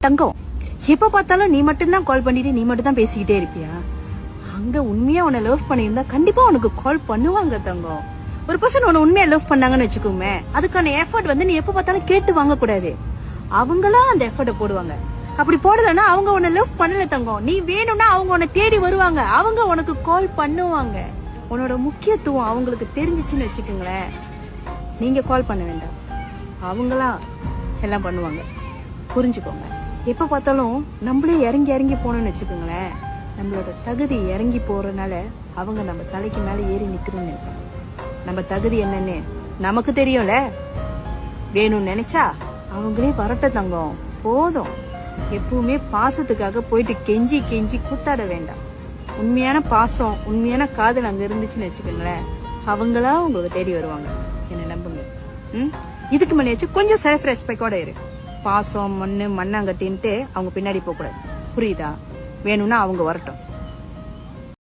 தங்கம், எப்ப பார்த்தாலும் நீ மட்டும்தான் கால் பண்ணிட்டு நீ மட்டும் தான் பேசிக்கிட்டே இருப்பியா? அங்க உண்மையா உன்னை லவ் பண்ணியிருந்தா கண்டிப்பா உனக்கு கால் பண்ணுவாங்க தங்கம். ஒரு பர்சன் உன்னை உண்மையா லவ் பண்ணாங்கன்னு வச்சுக்கோமே, அதுக்கான எஃபர்ட் வந்து நீ எப்ப பார்த்தாலும் கேட்டு வாங்க கூடாது. அவங்களா அந்த எஃபர்ட்டை போடுவாங்க. அப்படி போடலன்னா அவங்க உன்னை லவ் பண்ணல தங்கம். நீ வேணும்னா அவங்க உன்னை தேடி வருவாங்க, அவங்க உனக்கு கால் பண்ணுவாங்க. உன்னோட முக்கியத்துவம் அவங்களுக்கு தெரிஞ்சிச்சுன்னு வச்சுக்கோங்களேன், நீங்க கால் பண்ண வேண்டாம், அவங்களா எல்லாம் பண்ணுவாங்க. புரிஞ்சுக்கோங்க. எப்ப பார்த்தாலும் நம்மளே இறங்கி இறங்கி போனோம்னு வச்சுக்கோங்களேன், நம்மளோட தகுதி இறங்கி போறதுனால அவங்க நம்ம தலைக்கு மேல ஏறி நிக்கணும்னு நினைப்பாங்க. நம்ம தகுதி என்னன்னு நமக்கு தெரியும்ல. வேணும்னு நினைச்சா அவங்களே வரட்ட தங்கம், போதும். எப்பவுமே பாசத்துக்காக போயிட்டு கெஞ்சி கெஞ்சி கூத்தாட வேண்டாம். உண்மையான பாசம், உண்மையான காதல் அங்க இருந்துச்சுன்னு வச்சுக்கோங்களேன், அவங்களா உங்களுக்கு தேடி வருவாங்க. என்ன நம்புங்க. இதுக்கு மேலேயாச்சும் கொஞ்சம் செல்ஃப் ரெஸ்பெக்டோட இரு. பாசம் மண்ணாங்கட்டின்ட்டு அவங்க பின்னாடி போக கூடாது. புரியுதா? வேணும்னா அவங்க வரட்டும்.